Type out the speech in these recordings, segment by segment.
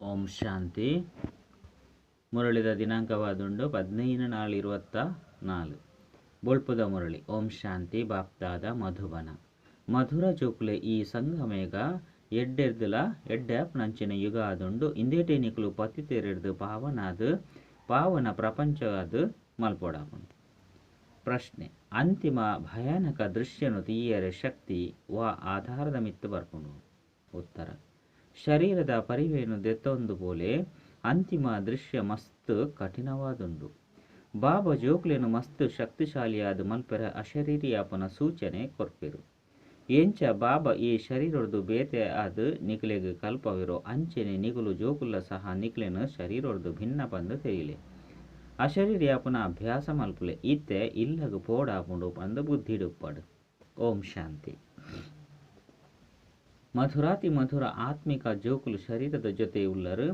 ಓಂ ಶಾಂತಿ. ಮುರಳಿದ ದಿನಾಂಕವಾದುಂಡು 15/4/24. ಬೊಳ್ಪುದ ಮುರಳಿ. ಓಂ ಶಾಂತಿ. ಬಾಪ್ದಾದ ಮಧುಬನ. ಮಧುರ ಜೋಕುಲೆ ಈ ಸಂಗಮೇಗ ಎಡ್ಡೆರ್ದುಲ ಎಡ್ಡ್ಯಾಪ್ ನಂಚಿನ ಯುಗ ಆದುಂಡು ಇಂದೇಟೆ ನಿಕುಲು ಪತಿತೆರೆಡ್ದು ಪಾವನ ಪ್ರಪಂಚವಾದ ಮಲ್ಪೊಡಾಪುಂಡು. ಪ್ರಶ್ನೆ: ಅಂತಿಮ ಭಯಾನಕ ದೃಶ್ಯನು ತೀಯರೆ ಶಕ್ತಿ ವಾ ಆಧಾರದ ಮಿತ್ತು ಬರ್ಪುಂಡು. ಉತ್ತರ: ಶರೀರದ ಪರಿವೆಯನ್ನು ದೆತ್ತೊಂದು ಬೋಲೆ ಅಂತಿಮ ದೃಶ್ಯ ಮಸ್ತ್ ಕಠಿಣವಾದುಂಡು. ಬಾಬಾ ಜೋಕ್ಲೆನು ಮಸ್ತ್ ಶಕ್ತಿಶಾಲಿಯಾದ ಮಲ್ಪೆರ ಅಶರೀರಿಯಾಪನ ಸೂಚನೆ ಕೊರ್ಪೆರು. ಎಂಚ ಬಾಬಾ ಈ ಶರೀರೊಡ್ದು ಬೇತೆ ಆದ ನಿಕ್ಲೆಗ್ ಕಲ್ಪವಿರೋ ಅಂಚೆನೆ ನಿಗುಲು ಜೋಕುಲ್ಲ ಸಹ ನಿಕ್ಲೆನು ಶರೀರೊಡ್ದು ಭಿನ್ನ ಪಂದು ತೆರಿಲೆ ಅಶರೀರಿಯಾಪನ ಅಭ್ಯಾಸ ಮಲ್ಪುಲೆ ಇತ್ತೆ ಇಲ್ಲಗ ಪೋಡಾಪುಂಡು ಪಂದು ಬುದ್ಧಿಡುಪ್ಪಡು. ಓಂ ಶಾಂತಿ. ಮಧುರಾತಿ ಮಧುರ ಆತ್ಮಿಕ ಜೋಕುಲು ಶರೀರದ ಜೊತೆ ಉಳ್ಳರು.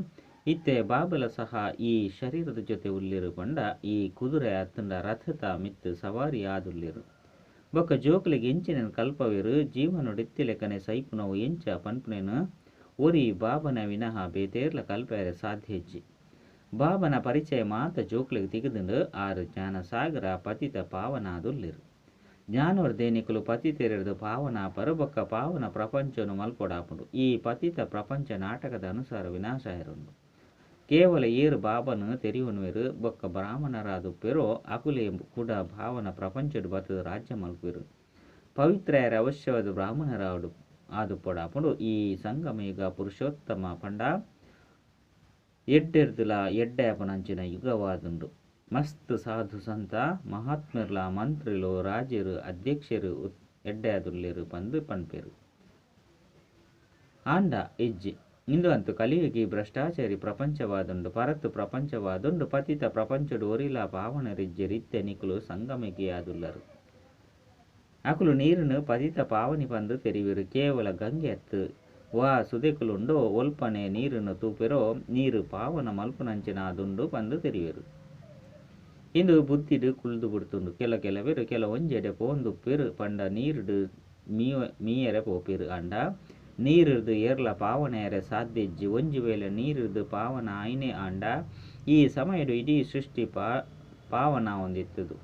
ಇತ್ತೆ ಬಾಬಲ ಸಹ ಈ ಶರೀರದ ಜೊತೆ ಉಳ್ಳಿರು ಪಂಡ ಈ ಕುದುರೆ ಅತ್ತಂಡ ರಥದ ಮಿತ್ತು ಸವಾರಿ ಆದುಳ್ಳಿರು. ಬೊಕ್ಕ ಜೋಕುಲಿಗೆ ಎಂಚಿನ ಕಲ್ಪವಿರು ಜೀವನೊಡಿತ್ತಿ ಲೆಕ್ಕನೆ ಸೈಪುನವು ಎಂಚ ಪನ್ಪುನೇನು ಒರಿ ಬಾಬನ ವಿನಃ ಬೇತೇರ್ಲ ಕಲ್ಪೆರೆ ಸಾಧ್ಯ ಹೆಜ್ಜಿ. ಬಾಬನ ಪರಿಚಯ ಮಾತ ಜೋಕುಲಿಗೆ ತಿಗದುಂಡು ಆರು ಜ್ಞಾನ ಸಾಗರ ಪತಿತ ಪಾವನಾದುಳ್ಳಿರು. ಜ್ಞಾನವರ್ಧೇನಿಕುಲು ಪತಿತೆರೆದು ಪಾವನ ಪರಬೊಕ್ಕ ಪಾವನ ಪ್ರಪಂಚನು ಮಲ್ಪೊಡಾಪುಂಡು. ಈ ಪತಿತ ಪ್ರಪಂಚ ನಾಟಕದ ಅನುಸಾರ ವಿನಾಶ ಇರುಂಡು. ಕೇವಲ ಏರು ಬಾಬನು ತೆರಿವನುವೆರು ಬೊಕ್ಕ ಬ್ರಾಹ್ಮಣರಾದುಪ್ಪೆರೋ ಅಕುಲೆ ಕೂಡ ಭಾವನ ಪ್ರಪಂಚಡು ಬತ್ತದ ರಾಜ್ಯ ಮಲ್ಪುವೆರು. ಪವಿತ್ರಯರ ಅವಶ್ಯವಾದ ಬ್ರಾಹ್ಮಣರಾಡು ಆದುಪ್ಪೊಡಾಪುಂಡು. ಈ ಸಂಗಮಯುಗ ಪುರುಷೋತ್ತಮ ಪಂಡ ಎಡ್ಡೆರ್ದುಲ ಎಡ್ಡ್ಯಾಪನಂಚಿನ ಯುಗವಾದುಂಡು. ಮಸ್ತ್ ಸಾಧು ಸಂತ ಮಹಾತ್ಮರ್ಲ ಮಂತ್ರಿಲು ರಾಜರು ಅಧ್ಯಕ್ಷರು ಎಡ್ಡೆಯಾದುಳ್ಳಿರು ಪಂದು ಪನ್ಪೆರು. ಆಂಡ ಇಜ್ಜಿ ಇಂದು ಅಂತು ಕಲಿಯುಗಿ ಭ್ರಷ್ಟಾಚಾರಿ ಪ್ರಪಂಚವಾದುಂಡು. ಪರತ್ತು ಪ್ರಪಂಚವಾದುಂಡು. ಪತಿತ ಪ್ರಪಂಚಡು ಒರಿಲ ಪಾವನರಿಜ್ಜರು ಇತ್ತೆ ನಿಕುಲು ಸಂಗಮಿಗಿಯಾದುಳ್ಳರು. ಅಕುಲು ನೀರನ್ನು ಪತಿತ ಪಾವನಿ ಪಂದು ತೆರಿವಿರು. ಕೇವಲ ಗಂಗೆ ಅತ್ತು ವಾ ಸುದೆಕುಲುಂಡು ಒಲ್ಪನೆ ನೀರನ್ನು ತೂಪೆರೋ ನೀರು ಪಾವನ ಮಲ್ಪುನಂಚಿನ ಆದುಂಡು ಪಂದು ತೆರಿವೆರು. ಇಂದು ಬುದ್ಧಿಡು ಕುಳ್ದು ಬಿಡ್ತುಂಡು. ಕೆಲವೆರು ಕೆಲ ಒಂಜೆಡೆ ಪೋಂದುಪ್ಪೆರು ಪಂಡ ನೀರುಡು ಮೀಯರೆ ಪೋಪೆರು. ಅಂಡ ನೀರಿರ್ದು ಏರ್ಲ ಪಾವನೆಯರೆ ಸಾಧ್ಯ ಇಜ್ಜಿ. ಒಂಜಿ ವೇಳೆ ನೀರಿರ್ದು ಪಾವನ ಆಯ್ನೆ ಆಂಡ ಈ ಸಮಯಡು ಇಡೀ ಸೃಷ್ಟಿ ಪಾವನ ಹೊಂದಿತ್ತದು.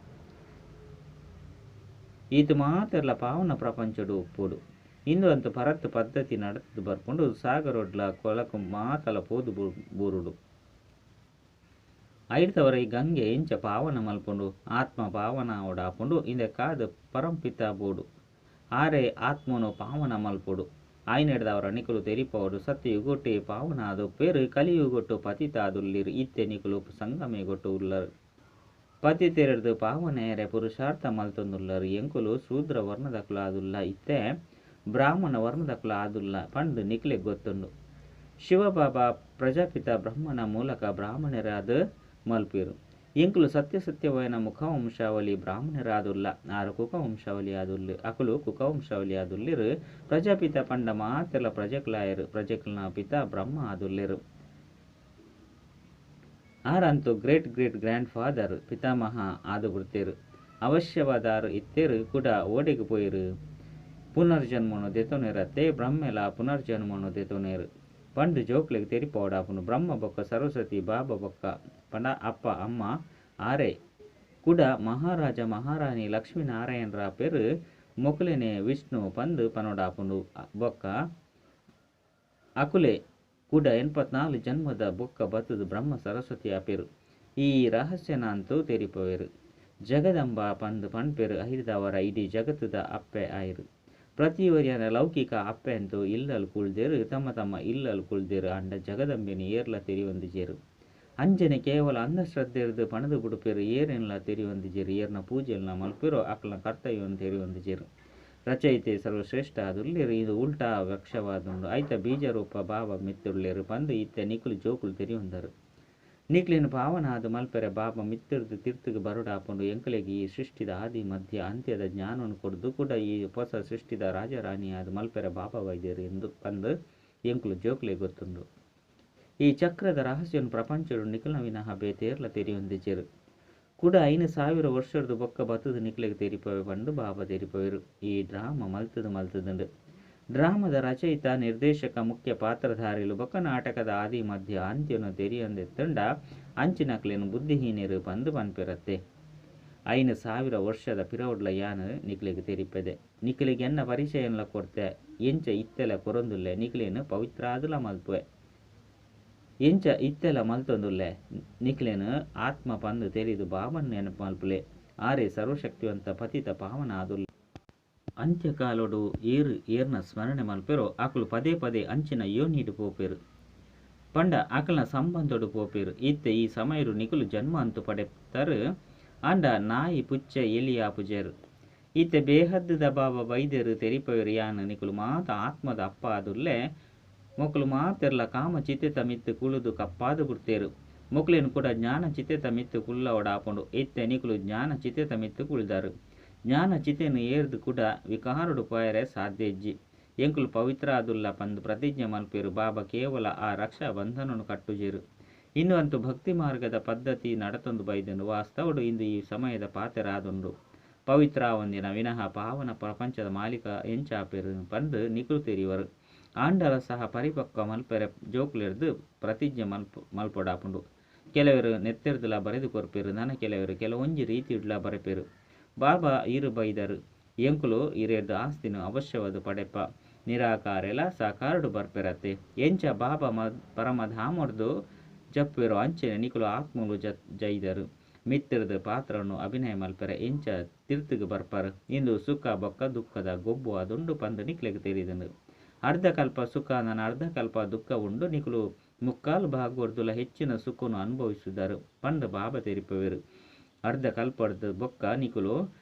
ಈತು ಮಾತೆರ್ಲ ಪಾವನ ಪ್ರಪಂಚಡು ಉಪ್ಪುಡು. ಇಂದು ಅಂತು ಪರತ್ತು ಪದ್ಧತಿ ನಡತದು ಬರ್ಪುಂಡು. ಸಾಗರೊಡ್ಲ ಕೊಲಕು ಮಾತಲ ಪೋದು ಬೂರುಡು. ಐಡ್ತವರ ಈ ಗಂಗೆ ಎಂಚ ಪಾವನ ಮಲ್ಪುಂಡು. ಆತ್ಮ ಪಾವನ ಓಡಾಪುಂಡು. ಇಂದೆ ಕಾದು ಪರಂಪಿತ ಬೋಡು ಆರೆ ಆತ್ಮನು ಪಾವನ ಮಲ್ಪುಡು. ಆಯ್ನೆಡ್ದವರ ನಿಕುಲು ತೆರಿಪೋಡು. ಸತ್ಯಯುಗೊಟ್ಟೆ ಪಾವನ ಆದುಪ್ಪೇರು. ಕಲಿಯುಗೊಟ್ಟು ಪತಿತ ಆದುಳ್ಳಿರು. ಇತ್ತೆ ನಿಕುಲು ಸಂಗಮೆಗೊಟ್ಟು ಉಳ್ಳರು. ಪತಿತೆರೆದು ಪಾವನೆಯರೆ ಪುರುಷಾರ್ಥ ಮಲ್ತೊಂದುಳ್ಳರು. ಎಂಕುಲು ಶೂದ್ರ ವರ್ಣದಕುಲು ಆದುಲ್ಲ. ಇತ್ತೆ ಬ್ರಾಹ್ಮಣ ವರ್ಣದಕುಲು ಆದುಲ್ಲ ಪಂಡು ನಿಕ್ಲೆಗ್ ಗೊತ್ತುಂಡು. ಶಿವಬಾಬಾ ಪ್ರಜಾಪಿತ ಬ್ರಹ್ಮನ ಮೂಲಕ ಬ್ರಾಹ್ಮಣರಾದ ಮಲ್ಪಿರು. ಎಂಕುಲು ಸತ್ಯಸತ್ಯವಯನ ಮುಖವಂಶಾವಳಿ ಬ್ರಾಹ್ಮಣರಾದುಲ್ಲ. ಆರು ಕುಕವಂಶಾವಳಿ ಆದುಲ್ಲು. ಅಕುಲು ಕುಕವಂಶಾವಳಿ ಆದುಲ್ಲಿರು. ಪ್ರಜಾಪಿತ ಪಂಡ ಮಾತೆಲ್ಲ ಪ್ರಜೆಕುಲಾಯರು. ಪ್ರಜೆಕುಲ್ನ ಪಿತ ಬ್ರಹ್ಮ ಆದುಲ್ಲಿರು. ಆರಂತು ಗ್ರೇಟ್ ಗ್ರ್ಯಾಂಡ್ ಫಾದರ್ ಪಿತಾಮಹ ಆದು ಬಿಡ್ತೇರು. ಅವಶ್ಯವಾದಾರು ಇತ್ತೇರು ಕೂಡ ಓಡಿಗೆ ಪೋಯಿರು. ಪುನರ್ಜನ್ಮನು ದೆತೊನೆರತ್ತೆ ಬ್ರಹ್ಮೆಲ ಪುನರ್ಜನ್ಮನು ದೆತೊನೇರು ಪಂಡು ಜೋಕ್ಲೆಗ್ ತೆರಿಪೋಡಾಪುನು. ಬ್ರಹ್ಮ ಬೊಕ್ಕ ಸರಸ್ವತಿ ಬಾಬಾ ಬೊಕ್ಕ ಪಂಡ ಅಪ್ಪ ಅಮ್ಮ ಆರೆ ಕುಡ ಮಹಾರಾಜ ಮಹಾರಾಣಿ ಲಕ್ಷ್ಮೀನಾರಾಯಣರ ಪೆರು ಮೊಕುಲೆನೆ ವಿಷ್ಣು ಪಂದು ಪನೋಡಾಪುಂಡು. ಬೊಕ್ಕ ಅಕುಲೆ ಕೂಡ 84 ಜನ್ಮದ ಬೊಕ್ಕ ಬತ್ತದು ಬ್ರಹ್ಮ ಸರಸ್ವತಿ ಅಪೆರು. ಈ ರಹಸ್ಯನ ಅಂತೂ ತೆರಿಪೋವೆರು. ಜಗದಂಬ ಪಂದು ಪನ್ಪೆರು. ಐದವರ ಇಡೀ ಜಗತ್ತದ ಅಪ್ಪೆ ಆಯಿರು. ಪ್ರತಿವರ್ಯನ ಲೌಕಿಕ ಅಪ್ಪೆ ಅಂತೂ ಇಲ್ಲಲು ಕುಳ್ದೇರು. ತಮ್ಮ ಇಲ್ಲಲು ಕುಳ್ದೇರು. ಅಂಡ ಜಗದಂಬೆನಿ ಏರ್ಲ ತೆರಿಯೊಂದಿಜೇರು. ಅಂಜನೆ ಕೇವಲ ಅಂಧಶ್ರದ್ಧೆರ್ದು ಪಣದು ಬಿಡುಪೆರು. ಏರೆನ್ಲ ತೆರಿಯೊಂದಿಜೇರು. ಏರ್ನ ಪೂಜೆಲ್ನ ಮಲ್ಪೆರೋ ಅಕಲ್ನ ಕರ್ತವ್ಯವನ್ನು ತೆರಿಯೊಂದಿಜೇರು. ರಚಯಿತೆ ಸರ್ವಶ್ರೇಷ್ಠ ಆದುಳ್ಳಿರು. ಇದು ಉಲ್ಟಾ ವೃಕ್ಷವಾದುಂಡು. ಐತ ಬೀಜರೂಪ ಬಾಬಾ ಮಿತ್ತುಳ್ಳಿರು ಪಂದು ಇತ್ತೆ ನಿಕುಲು ಜೋಕುಲು ತೆರಿಯೊಂದರು. ನಿಕ್ಲಿನ ಪಾವನ ಆದು ಮಲ್ಪೆರೆ ಬಾಬಾ ಮಿತ್ತಿರ್ದು ತಿರ್ತುಗೆ ಬರುಡಾಪುಂಡು. ಎಂಕಲೆಗೆ ಈ ಸೃಷ್ಟಿದ ಆದಿ ಮಧ್ಯ ಅಂತ್ಯದ ಜ್ಞಾನವನ್ನು ಕೊಡ್ದು ಕೂಡ ಈ ಹೊಸ ಸೃಷ್ಟಿದ ರಾಜರಾಣಿ ಆದು ಮಲ್ಪೆರೆ ಬಾಬಾ ವೈದ್ಯರು ಎಂದು ಪಂದು ಎಂಕುಲು ಜೋಕ್ಲೆ ಗೊತ್ತುಂಡು. ಈ ಚಕ್ರದ ರಹಸ್ಯವನ್ನು ಪ್ರಪಂಚಡು ನಿಕಲ್ನ ವಿನಃ ಬೇತೇರ್ಲ ತೆರಿಯೊಂದಿಜೆರು. ಕೂಡ 5,000 ವರ್ಷದ್ದು ಬೊಕ್ಕ ಬತ್ತದ ನಿಕ್ಲೆಗೆ ತೆರಿಪೋವೆ ಪಂಡು ಬಾಬಾ ತೆರಿಪೋವೆರು. ಈ ಡ್ರಾಮ ಮಲ್ತದುಂಡು. ಡ್ರಾಮದ ರಚಯಿತ ನಿರ್ದೇಶಕ ಮುಖ್ಯ ಪಾತ್ರಧಾರಿಲು ಬೊಕ್ಕ ನಾಟಕದ ಆದಿ ಮಧ್ಯ ಅಂತ್ಯನು ತೆರಿಯಂದೆತ್ತಂಡ ಅಂಚಿನಕ್ಲೆನು ಬುದ್ಧಿಹೀನರು ಪಂದು ಪನ್ಪಿರತ್ತೆ. 5,000 ವರ್ಷದ ಪಿರವುಡ್ಲ ಯಾನು ನಿಕ್ಲಿಗೆ ತೆರಿಪೆದೆ. ನಿಕ್ಲಿಗೆ ಎನ್ನ ಪರಿಚಯನ್ಲ ಕೊಡ್ತೆ ಎಂಚ ಇತ್ತೆಲ ಕೊರೊಂದುಲ್ಲೆ ನಿಕ್ಲೇನು ಪವಿತ್ರಾದುಲ ಮಲ್ಪುವೆ. ಎಂಚ ಇತ್ತೆಲ ಮಲ್ತೊಂದುಲ್ಲೆ ನಿಕ್ಲೇನು ಆತ್ಮ ಪಂದು ತೆರಿದು ಬಾಬನ್ ನೆನಪು ಮಲ್ಪುಲೆ. ಆರೆ ಸರ್ವಶಕ್ತಿವಂತ ಪತಿತ ಪಾವನ ಆದುಲ್ಲ. ಅಂತ್ಯಕಾಲೊಡು ಏರ್ನ ಸ್ಮರಣೆ ಮಲ್ಪೆರೋ ಆಕುಲು ಪದೇ ಪದೇ ಅಂಚಿನ ಯೋನಿಡು ಪೋಪೆರು ಪಂಡ ಆಕಲ್ನ ಸಂಬಂಧೊಡು ಪೋಪೆರು. ಇತ್ತೆ ಈ ಸಮಯರು ನಿಕುಲು ಜನ್ಮ ಅಂತು ಪಡೆತರು ಅಂಡ ನಾಯಿ ಪುಚ್ಚ ಎಲಿಯ ಪುಜೆರು. ಇತ್ತೆ ಬೇಹದ್ದ ಬಾಬ ವೈದ್ಯರು ತೆರಿಪೆರು ಯಾನು ನಿಕುಲು ಮಾತ ಆತ್ಮದ ಅಪ್ಪ ಆದುಲ್ಲೆ ಮೊಕಲು ಮಾತೆರ್ಲ ಕಾಮ ಚಿತ್ತೆತ ಮಿತ್ತು ಕುಳುದು ಕಪ್ಪಾದು ಬಿಡ್ತೇರು. ಮೊಕ್ಲೇನು ಕೂಡ ಜ್ಞಾನ ಚಿತ್ತೆತ ಮಿತ್ತು ಕುಲ್ಲ ಒಡಾಪುಂಡು. ಇತ್ತೆ ನಿಕುಲು ಜ್ಞಾನ ಚಿತ್ತೆತ ಮಿತ್ತು ಕುಳಿದಾರು. ಜ್ಞಾನ ಚಿತೆನು ಏರ್ದು ಕೂಡ ವಿಕಾರುಡು ಪೋಯರೆ ಸಾಧ್ಯ ಇಜ್ಜಿ. ಎಂಕುಲು ಪವಿತ್ರ ಆದುಲ್ಲ ಪಂದು ಪ್ರತಿಜ್ಞೆ ಮಲ್ಪೇರು. ಬಾಬಾ ಕೇವಲ ಆ ರಕ್ಷಾ ಬಂಧನನು ಕಟ್ಟುಜೇರು. ಇನ್ನು ಅಂತೂ ಭಕ್ತಿ ಮಾರ್ಗದ ಪದ್ಧತಿ ನಡತೊಂದು ಬೈದನು ವಾಸ್ತವಡು ಇಂದು ಈ ಸಮಯದ ಪಾತೆರಾದುಂಡು. ಪವಿತ್ರ ಒಂದಿನ ವಿನಃ ಪಾವನ ಪ್ರಪಂಚದ ಮಾಲೀಕ ಎಂಚಾಪೇರು ಪಂದು ನಿಕುಲು ತೆರಿವರು. ಆಂಡಲ ಸಹ ಪರಿಪಕ್ವ ಮಲ್ಪೆರೆ ಜೋಕುಲೆರ್ದು ಪ್ರತಿಜ್ಞೆ ಮಲ್ಪೊಡಾಪುಂಡು. ಕೆಲವರು ನೆತ್ತೆರ್ದುಲ ಬರೆದು ಕೊರ್ಪೇರು. ನನ್ನ ಕೆಲವರು ಕೆಲವೊಂಜಿ ರೀತಿ ಇಡ್ಲ ಬರೆಪೇರು. ಬಾಬಾ ಇರು ಬೈದರು ಎಂಕುಲು ಇರೆರ್ದು ಆಸ್ತಿನು ಅವಶ್ಯವಾದ ಪಡೆಪ ನಿರಾಕಾರೆಲ ಸಾಕಾರಡು ಬರ್ಪೆರತ್ತೆ. ಎಂಚ ಬಾಬಾ ಪರಮಧಾಮರ್ದು ಜಪ್ಪೆರು ಅಂಚೆನೆ ನಿಕುಲು ಆತ್ಮಲು ಜೈದರು. ಮಿತ್ತಿರದ ಪಾತ್ರನು ಅಭಿನಯ ಮಲ್ಪೆರ ಎಂಚ ತಿರ್ತುಗು ಬರ್ಪರು. ಇಂದು ಸುಖ ಬೊಕ್ಕ ದುಃಖದ ಗೊಬ್ಬು ಅದುಂಡು ಪಂದು ನಿಕ್ಲೆಗೆ ತೆರಿದನು. ಅರ್ಧಕಲ್ಪ ಸುಖ ನನ್ನ ಅರ್ಧಕಲ್ಪ ದುಃಖ ಉಂಡು ನಿಕುಲು ಮುಕ್ಕಾಲು ಭಾಗವರ್ದುಲ ಹೆಚ್ಚಿನ ಸುಖನು ಅನುಭವಿಸಿದರು ಪಂದು ಬಾಬಾ ತೆರಿಪೆರು. ಅರ್ಧ ಕಲ್ಪಡ್ದು ಬೊಕ್ಕ ನಿಕುಲು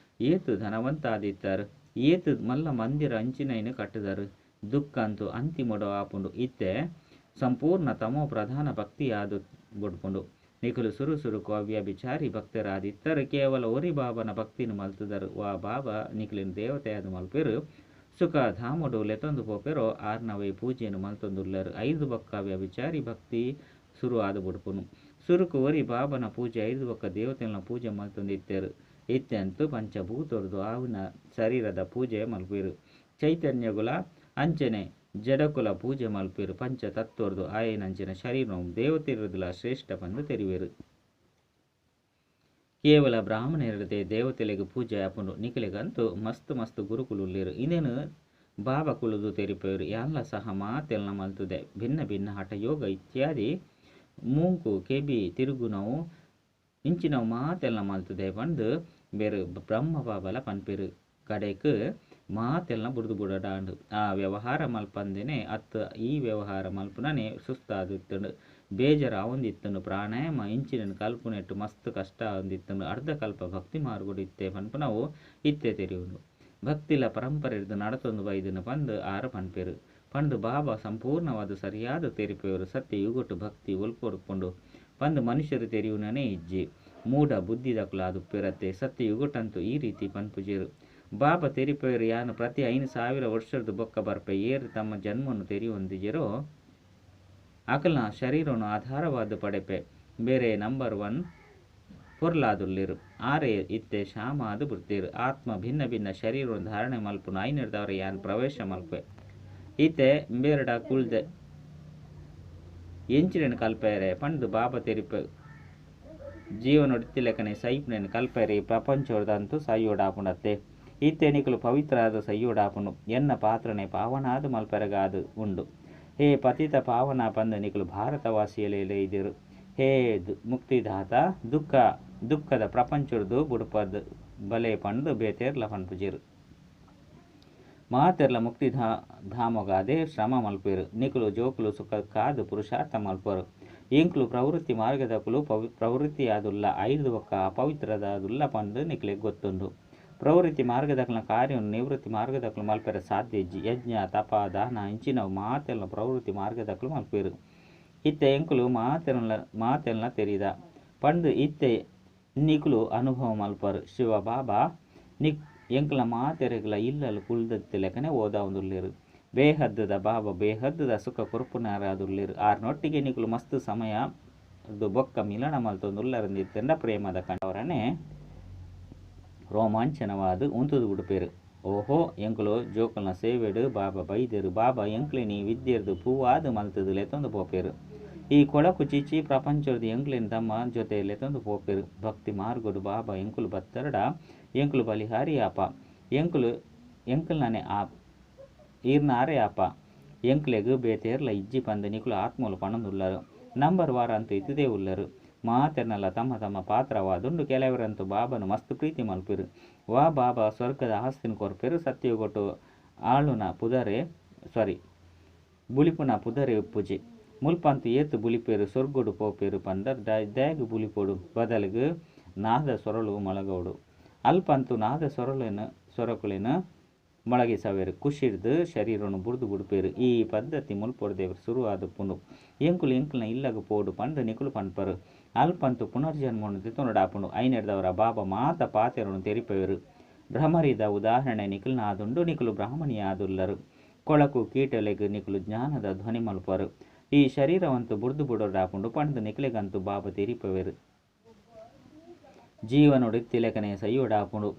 ಏತು ಧನವಂತ ಆದಿತ್ತರು. ಏತು ಮಲ್ಲ ಮಂದಿರ ಅಂಚಿನೈನು ಕಟ್ಟಿದರು. ದುಃಖ ಅಂತೂ ಅಂತಿಮೊಡು ಆಪುಂಡು. ಇತ್ತೆ ಸಂಪೂರ್ಣ ತಮೋ ಪ್ರಧಾನ ಭಕ್ತಿ ಆದು ಬುಡ್ಪುಂಡು. ನಿಕುಲು ಸುರುಸುರುಕು ಅವ್ಯಭಿಚಾರಿ ಭಕ್ತರಾದಿತ್ತರು ಕೇವಲ ಒರಿ ಬಾಬನ ಭಕ್ತಿನ ಮಲ್ತುದರು. ವಾ ಬಾಬಾ ನಿಕುಲಿನ ದೇವತೆಯಾದ ಮಲ್ಪೆರು. ಸುಖ ಧಾಮಡು ಲೆತೊಂದು ಪೋಪೆರೋ ಆರ್ನವೇ ಪೂಜೆಯನ್ನು ಮಲ್ತೊಂದುಲ್ಲರು. 5 ಬೊಕ್ಕ ವ್ಯಭಿಚಾರಿ ಭಕ್ತಿ ಸುರು ಆದು ಬುಡ್ಪುನು. ಸುರುಕು ಒರಿ ಬಾಬನ ಪೂಜೆ 5 ಬೊಕ್ಕ ದೇವತೆಗಳ ಪೂಜೆ ಮಲ್ತೊಂದಿತ್ತೇರು. ಇತ್ತೆಂತೂ ಪಂಚಭೂತೊರ್ದು ಆವಿನ ಶರೀರದ ಪೂಜೆ ಮಲ್ಪೇರು. ಚೈತನ್ಯಗುಲ ಅಂಚನೆ ಜಡಕುಲ ಪೂಜೆ ಮಲ್ಪೇರು. ಪಂಚ ತತ್ವರ್ದು ಆಯನಂಚಿನ ಶರೀರ ದೇವತೆರುದುಲ ಶ್ರೇಷ್ಠ ಪಂದು ತೆರಿವೇರು. ಕೇವಲ ಬ್ರಾಹ್ಮಣರದೇ ದೇವತೆಲೆಗೆ ಪೂಜೆ ಆಪುಂಡು. ನಿಖಿಲೆಗಂತೂ ಮಸ್ತ್ ಮಸ್ತ್ ಗುರುಕುಲುಲ್ಲೇರು. ಇದೇನು ಬಾಬಾ ಕುಳುದು ತೆರಿಪೇರು. ಎಲ್ಲ ಸಹ ಮಾತೆಲ್ಲ ಮಲ್ತುದೆ. ಭಿನ್ನ ಭಿನ್ನ ಹಠಯೋಗ ಇತ್ಯಾದಿ ಮೂಂಕು ಕೆಬಿ ತಿರುಗುನವು ಇಂಚಿನವು ಮಾತೆಲ್ಲ ಮಲ್ತುದೆ ಪಂದು ಬೇರು ಬ್ರಹ್ಮ ಬಾಬಲ ಪನ್ಪೇರು. ಕಡೆಕ್ ಮಾತೆಲ್ಲ ಬುಡ್ದು ಬುಡಡಾಂಡು ಆ ವ್ಯವಹಾರ ಮಲ್ಪಂದೇನೆ ಅತ್ತ ಈ ವ್ಯವಹಾರ ಮಲ್ಪುನನೆ ಸುಸ್ತಾದಿತ್ತುಂಡು. ಬೇಜಾರ ಆವೊಂದಿತ್ತನು. ಪ್ರಾಣಾಯಾಮ ಇಂಚಿನ ಕಲ್ಪುನೆಟ್ಟು ಮಸ್ತ್ ಕಷ್ಟ ಆವೊಂದಿತ್ತನು. ಅರ್ಧ ಕಲ್ಪ ಭಕ್ತಿ ಮಾರ್ಗುಡು ಇತ್ತೆ ಪನ್ಪುನವು ಇತ್ತೆ ತೆರಿಯುಂಡು. ಭಕ್ತಿಲ ಪರಂಪರೆರ್ದು ನಡತೊಂದು ಬೈದನು ಪಂದು ಆರ ಪನ್ಪೇರು. ಪಂದು ಬಾಬಾ ಸಂಪೂರ್ಣವಾದ ಸರಿಯಾದ ತೆರಿಪೇರು. ಸತ್ಯ ಯುಗುಟ್ಟು ಭಕ್ತಿ ಒಲ್ಪೊಡ್ಪುಂಡು ಪಂದು ಮನುಷ್ಯರು ತೆರಿಯುವನೇ ಇಜ್ಜಿ ಮೂಢ ಬುದ್ಧಿದಕುಲ ಅದು ಪೆರತ್ತೆ. ಸತ್ಯ ಯುಗುಟ್ಟಂತೂ ಈ ರೀತಿ ಪನ್ಪುಜೇರು. ಬಾಬಾ ತೆರಿಪೇರು ಯಾನು ಪ್ರತಿ 5,000 ವರ್ಷದ ಬೊಕ್ಕ ಬರ್ಪೆ ಏರು ತಮ್ಮ ಜನ್ಮವನ್ನು ತೆರಿಯೊಂದಿಗೆರೋ ಅಕಲ್ನ ಶರೀರವನ್ನು ಆಧಾರವಾದ ಪಡೆಪೆ ಬೇರೆ ನಂಬರ್ 1 ಪೊರ್ಲಾದುಲ್ಲಿರು. ಆರೆ ಇತ್ತೆ ಶಾಮ ಅದು ಬಿಡ್ತೀರು. ಆತ್ಮ ಭಿನ್ನ ಭಿನ್ನ ಶರೀರವನ್ನು ಧಾರಣೆ ಮಲ್ಪುನು 500 ಯಾನ್ ಪ್ರವೇಶ ಮಲ್ಪೆ ಇತ್ತೆ ಬೇರಡ ಕುಳ್ದೆ ಎಂಚಿನ ಕಲ್ಪೆರೆ ಪಂದು ಬಾಬಾ ತೆರಿಪೆ ಜೀವನೊಡ್ತಿಲೆಕ್ಕನೆ ಸೈಪ್ನೇನು ಕಲ್ಪೆರೆ ಪ್ರಪಂಚದಂತೂ ಸೈಯೋಡಾಪುಂಡತ್ತೆ. ಇತ್ತೆ ನಿಕುಲು ಪವಿತ್ರ ಆದ ಸೈಯೋಡಾಪುಂಡು. ಎನ್ನ ಪಾತ್ರನೆ ಪಾವನಾದ ಮಲ್ಪೆರಗಾದು ಉಂಡು. ಹೇ ಪತಿತ ಪಾವನ ಪಂದು ನಿಕುಲು ಭಾರತವಾಸಿಯಲೇ ಇದಿರು. ಹೇ ಮುಕ್ತಿದಾತ ದುಃಖದ ಪ್ರಪಂಚದ್ದು ಬುಡುಪದ ಬಲೆ ಪಂದು ಬೇತೆರ್ಲ ಪನ್ಪುಜಿರು. ಮಾತೆರ್ಲ ಮುಕ್ತಿ ಧಾಮಗಾದೆ ಶ್ರಮ ಮಲ್ಪೇರು. ನಿಕುಲು ಜೋಕುಲು ಸುಖ ಕಾದು ಪುರುಷಾರ್ಥ ಮಲ್ಪರು. ಇಂಕ್ಲು ಪ್ರವೃತ್ತಿ ಮಾರ್ಗದಕುಲು ಪ್ರವೃತ್ತಿ ಆದುಲ್ಲ 5 ಬೊಕ್ಕ ಅಪವಿತ್ರದಾದುಲ್ಲ ಪಂದು ನಿಕ್ಲೆಗೆ ಗೊತ್ತುಂಡು. ಪ್ರವೃತ್ತಿ ಮಾರ್ಗದಕಲ್ನ ಕಾರ್ಯವನ್ನು ನಿವೃತ್ತಿ ಮಾರ್ಗದಕಲು ಮಲ್ಪೆರ ಸಾಧ್ಯ ಇಜ್ಜಿ. ಯಜ್ಞ ತಪ ದಾನ ಇಂಚಿನವು ಮಾತೆಲ್ಲ ಪ್ರವೃತ್ತಿ ಮಾರ್ಗದಕಲು ಮಲ್ಪೇರು. ಇತ್ತೆ ಎಂಕುಲು ಮಾತೆಲ್ಲ ತೆರಿದ ಪಂದು ಇತ್ತೆ ನಿಕುಲು ಅನುಭವ ಮಲ್ಪರು. ಶಿವ ಬಾಬಾ ಎಂಕಲ ಮಾತೆರೆಗಲ ಇಲ್ಲಲು ಕುಳ್ದತ್ತೆ ಲೆಕ್ಕನೆ ಓದಾವುದುಲ್ಲೇರು. ಬೇಹದ್ದದ ಬಾಬಾ ಬೇಹದ್ದದ ಸುಖ ಕೊರ್ಪುನಾರಾದುಲ್ಲೇರು. ಆರ್ನೊಟ್ಟಿಗೆ ನಿಕುಲು ಮಸ್ತ್ ಸಮಯ ಬೊಕ್ಕ ಮಿಲನ ಮಲ್ತೊಂದುಲ್ಲರಂದಿತ್ತಂಡ ಪ್ರೇಮದ ಕಂಡವರನೆ ರೋಮಾಂಚನವಾದ ಉಂತುದು ಉಡುಪೇರು. ಓಹೋ ಎಂಕುಲು ಜೋಕುಲ್ನ ಸೇವೆಡು ಬಾಬಾ ಬೈದೆರು ಬಾಬಾ ಎಂಕ್ಲೆನಿ ವಿದ್ಯೆರ್ದು ಪೂವಾದು ಮಲ್ತದು ಲೆತ್ತೊಂದು ಪೋಪೆರು ಈ ಕೊಳಕು ಚಿಚ್ಚಿ ಪ್ರಪಂಚದ ಎಂಕ್ಲೆನ್ ತಮ್ಮ ಜೊತೆ ಲೆತ್ತೊಂದು ಪೋಪೆರು ಭಕ್ತಿ ಮಾರ್ಗಡು ಬಾಬಾ ಎಂಕುಲು ಬತ್ತರಡ ಎಂಕುಲು ಬಲಿಹಾರಿ ಆಪ ಎಂಕುಲ್ನನೆ ಈರ್ನಾರೆ ಆಪ ಎಂಕ್ಲೆಗ್ ಬೇತೇರ್ಲ ಇಜ್ಜಿ ಪಂದ ನಿಕುಲು ಆತ್ಮಲು ಪಣಂದುಳ್ಳರು ನಂಬರ್ ವಾರ ಅಂತೂ ಇದ್ದೇ ಉಳ್ಳರು ಮಾತೆರ್ನಲ್ಲ ತಮ್ಮ ತಮ್ಮ ಪಾತ್ರವಾದುಂಡು ಕೆಲವರಂತೂ ಬಾಬನು ಮಸ್ತ್ ಪ್ರೀತಿ ಮಲ್ಪಿರು ವಾ ಬಾಬಾ ಸ್ವರ್ಗದ ಆಸ್ತಿನ ಕೊರ್ಪೆರು ಸತ್ಯಗೊಟ್ಟು ಆಳುನ ಬುಲಿಪುನ ಪುದರೆ ಉಪ್ಪುಜಿ ಮುಲ್ಪಂತು ಏತು ಬುಲಿಪೇರು ಸೊರ್ಗೊಡು ಪೋಪೇರು ಪಂದರ್ ದ್ಯಾಗ್ ಬುಲಿಪೊಡು ಬದಲಿಗೆ ನಾದ ಸೊರಳು ಮೊಳಗೋಡು ಅಲ್ಪಂತು ನಾದ ಸೊರಕುಳಿನ ಮೊಳಗಿಸವೇರು ಖುಷಿರ್ದು ಶರೀರನು ಬುರ್ದು ಬುಡ್ಪೇರು ಈ ಪದ್ಧತಿ ಮುಲ್ಪೊಡ್ದೇವರು ಶುರುವಾದ ಪುನು ಎಂಕುಲ್ನ ಇಲ್ಲಗ ಪೋಡು ಪಂಡು ನಿಕುಲು ಪಂಡ್ಪರು ಅಲ್ಪಂತು ಪುನರ್ಜನ್ಮನು ತಿತ್ತುನಡಾಪುಂಡು ಐನೆಡ್ದವರ ಬಾಬಾ ಮಾತ ಪಾತೆರನು ತೆರಿಪೆವರು ಭ್ರಮರಿದ ಉದಾಹರಣೆ ನಿಕುಲ್ನ ಆದುಂಡು ನಿಕುಲು ಬ್ರಾಹ್ಮಣಿಯಾದುಲ್ಲರು ಕೊಳಕು ಕೀಟಲೆಗ್ ನಿಕುಲು ಜ್ಞಾನದ ಧ್ವನಿ ಮಲ್ಪರು ಈ ಶರೀರವಂತೂ ಬುರ್ದು ಬುಡೋಡಾಪುಂಡು ಪಂಡು ನಿಕಲೆಗಂತೂ ಬಾಬಾ ತೆರಿಪೆವರು ಜೀವನುಡು ತಿಲಕನೆ ಸೈಯೋಡಾಪುಂಡು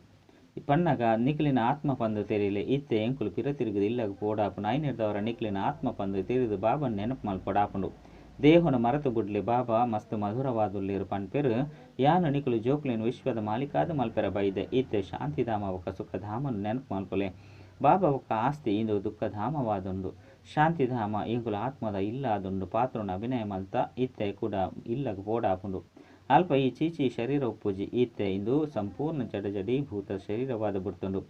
ಪನ್ನಗ ನಿಕ್ಲಿನ ಆತ್ಮ ಪಂದು ತೆರಿಲೆ ಇತ್ತೆ ಎಂಕುಲು ಪಿರತಿರುಗದು ಇಲ್ಲಗ ಪೋಡಾಪುಂಡು ಐನೆಡ್ದವರ ನಿಕ್ಲಿನ ಆತ್ಮ ಪಂದು ತೆರಿದು ಬಾಬನ್ ನೆನಪು ಮಲ್ಪೊಡಾಪುಂಡು ದೇಹನು ಮರೆತು ಬುಡ್ಲಿ ಬಾಬಾ ಮಸ್ತ್ ಮಧುರವಾದುಲ್ಲೇರು ಪನ್ಪೆರು ಯಾನು ನಿಕುಲು ಜೋಕ್ಲಿನ ವಿಶ್ವದ ಮಾಲಿಕಾದ ಮಲ್ಪೆರ ಬೈದೆ ಇತ್ತೆ ಶಾಂತಿಧಾಮ ಒಕ್ಕ ಸುಖಧಾಮನು ನೆನಪು ಮಲ್ಪೊಲೆ ಬಾಬಾ ಒಕ್ಕ ಆಸ್ತಿ ಇಂದು ದುಃಖಧಾಮವಾದುಂಡು ಶಾಂತಿಧಾಮ ಎಂಕುಲು ಆತ್ಮದ ಇಲ್ಲಾದುಂಡು ಪಾತ್ರನ ಅಭಿನಯ ಮಲ್ತ ಇತ್ತೆ ಕೂಡ ಇಲ್ಲಗ ಪೋಡಾಪುಂಡು ಅಲ್ಪ ಈ ಚೀಚಿ ಶರೀರ ಉಪ್ಪುಜಿ ಇತ್ತೆ ಇಂದು ಸಂಪೂರ್ಣ ಜಡಜಡೀಭೂತ ಶರೀರವಾದ ಬಿಡ್ತುಂಡು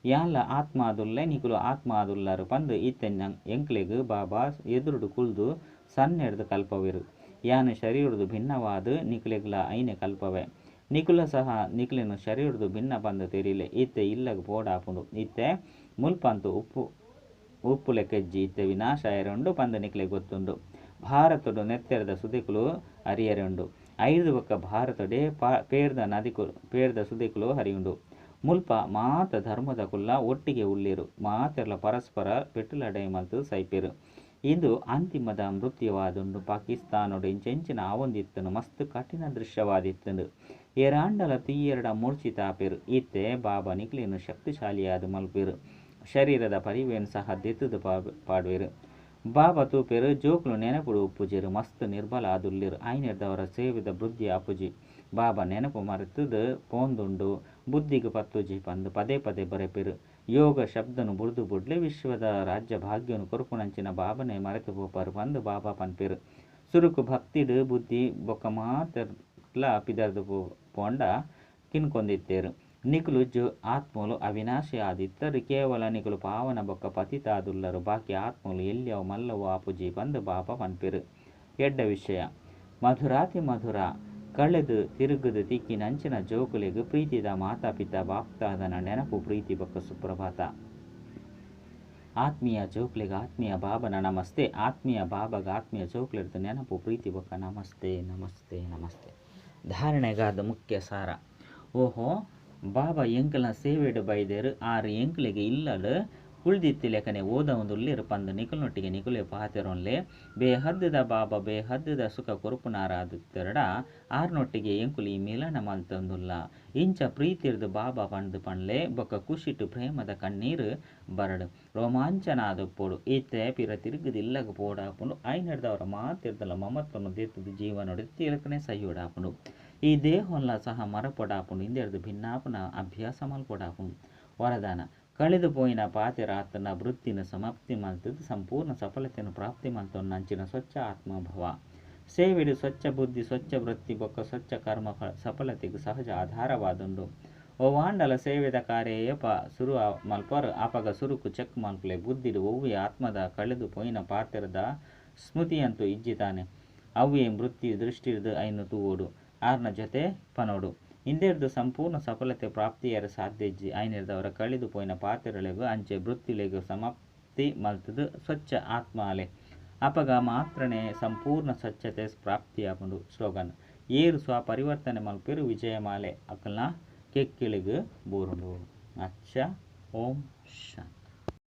ಯಾನ್ಲ ಆತ್ಮ ಆದುಲ್ಲೆ ನಿಕುಲು ಆತ್ಮ ಆದುಲ್ಲಾರು ಪಂದು ಇತ್ತೆ ಎಂಕ್ಲೆಗ್ ಬಾಬಾ ಎದುರುಡು ಕುಲ್ದು ಸನ್ನೆಡ್ದು ಕಲ್ಪವಿರು ಯಾನು ಶರೀರದು ಭಿನ್ನವಾದ ನಿಕ್ಲೆಗ್ಲ ಐನೆ ಕಲ್ಪವೆ ನಿಕುಲ ಸಹ ನಿಕ್ಲೆನು ಶರೀರದು ಭಿನ್ನ ಪಂದು ತೆರಿಲೆ ಇತ್ತೆ ಇಲ್ಲಗ ಪೋಡಾಪುಂಡು ಇತ್ತೆ ಮುಲ್ಪಂತು ಉಪ್ಪು ಲೆಕ್ಕೆಜ್ಜಿ ಇತ್ತೆ ವಿನಾಶ ಎರೆಂಡು ಪಂದು ನಿಕ್ಲೆ ಗೊತ್ತುಂಡು ಭಾರತಡು ನೆತ್ತೆರದ ಸುದಿಕುಲು ಅರಿಯರೆಂಡು ಐದು ಒಕ್ಕ ಭಾರತಡೆ ಪೇರ್ದ ಸುದಿಕುಲು ಹರಿಯುಂಡು ಮುಲ್ಪ ಮಾತ ಧರ್ಮದ ಕುಲ್ಲ ಒಟ್ಟಿಗೆ ಉಳ್ಳಿರು ಮಾತೆರ್ಲ ಪರಸ್ಪರ ಪೆಟ್ಟುಲಡೈ ಮಲ್ತು ಸೈಪೆರು ಇಂದು ಅಂತಿಮದ ಮೃತ್ಯುವಾದುಂಡು ಪಾಕಿಸ್ತಾನೋಡು ಇಂಚೆಂಚಿನ ಆವೊಂದಿತ್ತನು ಮಸ್ತ್ ಕಠಿಣ ದೃಶ್ಯವಾದಿತ್ತಂಡು ಏರಾಂಡಲ ತೀಯರಡ ಮೂರ್ಛಿತಾಪೆರು ಇತ್ತೆ ಬಾಬಾ ನಿಕ್ಲಿನು ಶಕ್ತಿಶಾಲಿಯಾದ ಮಲ್ಪೆರು ಶರೀರದ ಪರಿವೇನು ಸಹ ದೆತ್ತದು ಪಾಡುವೆರು ಬಾಬಾ ತೂಪೆರು ಜೋಕ್ಲು ನೆನಪುಡು ಉಪ್ಪುಜಿರು ಮಸ್ತ್ ನಿರ್ಬಲ ಆದುಲ್ಲಿರು ಐನೆಡ್ದವರ ಸೇವಿದ ಬುದ್ಧಿ ಅಪ್ಪುಜಿ ಬಾಬಾ ನೆನಪು ಮರೆತದು ಪೋಂದುಂಡು ಬುದ್ಧಿಗೆ ಪತ್ತುಜಿ ಪಂದು ಪದೇ ಪದೇ ಬರೆಪೆರು ಯೋಗ ಶಬ್ದನು ಬುಡ್ದು ಬುಡ್ಲೆ ವಿಶ್ವದ ರಾಜ್ಯ ಭಾಗ್ಯನು ಕೊರುಪುನಂಚಿನ ಬಾಬನೆ ಮರೆತು ಪೋಪರು ಪಂದು ಬಾಬಾ ಪನ್ಪೆರು ಸುರುಕು ಭಕ್ತಿಡು ಬುದ್ಧಿ ಬೊಕ್ಕ ಮಾತೆರ್ಲ ಪಿದರ್ದು ಪೋಂಡ ಕಿನ್ಕೊಂದಿತ್ತೇರು ನಿಕುಲು ಆತ್ಮಲು ಅವಿನಾಶಿ ಆದಿತ್ತರು ಕೇವಲ ನಿಕುಲು ಪಾವನ ಬೊಕ್ಕ ಪತಿತಾದುಲ್ಲರು ಬಾಕಿ ಆತ್ಮಲು ಎಲ್ಲಿಯವು ಮಲ್ಲವು ಆಪುಜಿ ಬಂದು ಬಾಬಾ ಪನ್ಪೆರು ಎಡ್ಡ ವಿಷಯ ಮಧುರಾತಿ ಮಧುರ ಕಳೆದು ತಿರುಗುದು ತಿಕ್ಕಿನಂಚಿನ ಜೋಕುಲೆಗು ಪ್ರೀತಿದ ಮಾತಾಪಿತ ಬಾಪ್ತಾದನ ನೆನಪು ಪ್ರೀತಿ ಬೊಕ್ಕ ಸುಪ್ರಭಾತ ಆತ್ಮೀಯ ಜೋಕ್ಲೆಗೆ ಆತ್ಮೀಯ ಬಾಬನ ನಮಸ್ತೆ ಆತ್ಮೀಯ ಬಾಬಾಗ ಆತ್ಮೀಯ ಜೋಕ್ಲೆರ್ದು ನೆನಪು ಪ್ರೀತಿ ಬೊಕ್ಕ ನಮಸ್ತೆ ನಮಸ್ತೆ ನಮಸ್ತೆ ಧಾರಣೆಗಾದ ಮುಖ್ಯ ಸಾರ ಓಹೋ ಬಾಬಾ ಎಂಕಲ್ನ ಸೇವೆಡು ಬೈದೇರು ಆರು ಎಂಕ್ಲೆಗೆ ಇಲ್ಲಡು ಕುಳ್ದಿತ್ತಿ ಲೆಕ್ಕನೆ ಓದ ಒಂದು ಉಲ್ಲಿರು ಪಂದು ನಿಕುಲ್ನೊಟ್ಟಿಗೆ ನಿಕುಲೆ ಪಾತೆರೊನ್ಲೆ ಬೇಹದ್ದದ ಬಾಬಾ ಬೇಹದ್ದದ ಸುಖ ಕೊರುಪುನಾರಾದುತ್ತೆರಡ ಆರ್ನೊಟ್ಟಿಗೆ ಎಂಕುಲು ಈ ಮಿಲನ ಮಲ್ತೊಂದುಲ್ಲ ಇಂಚ ಪ್ರೀತಿರ್ದು ಬಾಬಾ ಪಂದು ಪಣ್ಲೆ ಬೊಕ್ಕ ಖುಷಿಟ್ಟು ಪ್ರೇಮದ ಕಣ್ಣೀರು ಬರಡು ರೋಮಾಂಚನಾದಪ್ಪೋಡು ಇತ್ತೆ ಪಿರ ತಿರುಗುದು ಇಲ್ಲಗ ಪೋಡಾಪುಂಡು ಐನೆಡ್ದವರ ಮಾತಿರ್ದಲ್ಲ ಮಮತ್ವನು ದೇತದು ಜೀವನೊಡು ತಿಲಕನೆ ಸೈಯೋಡಾಪುಂಡು ಈ ದೇಹೊಲ್ಲ ಸಹ ಮರಪೊಡಾಪುಂಡು ಇಂದೆರ್ದು ಭಿನ್ನಾಪುನ ಅಭ್ಯಾಸ ಮಲ್ಪೊಡಾಪುಂಡು ವರದಾನ ಕಳೆದು ಪೋಯಿನ ಪಾತೆರಾತನ ವೃತ್ತಿನ ಸಮಾಪ್ತಿ ಮಲ್ತದು ಸಂಪೂರ್ಣ ಸಫಲತೆಯನ್ನು ಪ್ರಾಪ್ತಿ ಮಲ್ತೊಂದು ನಂಚಿನ ಸ್ವಚ್ಛ ಆತ್ಮಭವ ಸೇವೆಡು ಸ್ವಚ್ಛ ಬುದ್ಧಿ ಸ್ವಚ್ಛ ವೃತ್ತಿ ಬೊಕ್ಕ ಸ್ವಚ್ಛ ಕರ್ಮ ಸಫಲತೆಗೂ ಸಹಜ ಆಧಾರವಾದುಂಡು ಓ ವಾಂಡಲ ಸೇವೆದ ಕಾರ್ಯೇಪ ಸುರು ಮಲ್ಪರು ಅಪಗ ಸುರುಕು ಚೆಕ್ ಮಲ್ಪಲೆ ಬುದ್ಧಿಡು ಒವ್ವೆ ಆತ್ಮದ ಕಳೆದು ಪೋಯಿನ ಪಾತೆರದ ಸ್ಮೃತಿಯಂತೂ ಇಜ್ಜಿತಾನೆ ಅವ್ವೇ ಮೃತ್ಯು ದೃಷ್ಟಿರ್ದು ಐನು ತೂವೋಡು ಆರ್ನ ಜೊತೆ ಪನೋಡು ಇಂದೆರ್ದು ಸಂಪೂರ್ಣ ಸಫಲತೆ ಪ್ರಾಪ್ತಿಯರ ಸಾಧ್ಯಜ್ಜಿ ಐನೆರ್ದವರ ಕಳೆದು ಪೋಯಿನ ಪಾತೆರಳೆಗೂ ಅಂಚೆ ವೃತ್ತಿಲೆಗೂ ಸಮಾಪ್ತಿ ಮಲ್ತದು ಸ್ವಚ್ಛ ಆತ್ಮ ಅಲೆ ಅಪಗ ಮಾತ್ರನೇ ಸಂಪೂರ್ಣ ಸ್ವಚ್ಛತೆ ಪ್ರಾಪ್ತಿಯಾಪುಂಡು ಸ್ಲೋಗನ್ ಏರು ಸ್ವಪರಿವರ್ತನೆ ಮಲ್ಪೆರು ವಿಜಯಮಾಲೆ ಅಕಲ್ನ ಕೆಕ್ಕಿಳಿಗು ಬೂರುಂಡು ಅಚ್ಚ ಓಂ ಶಾಂತಿ.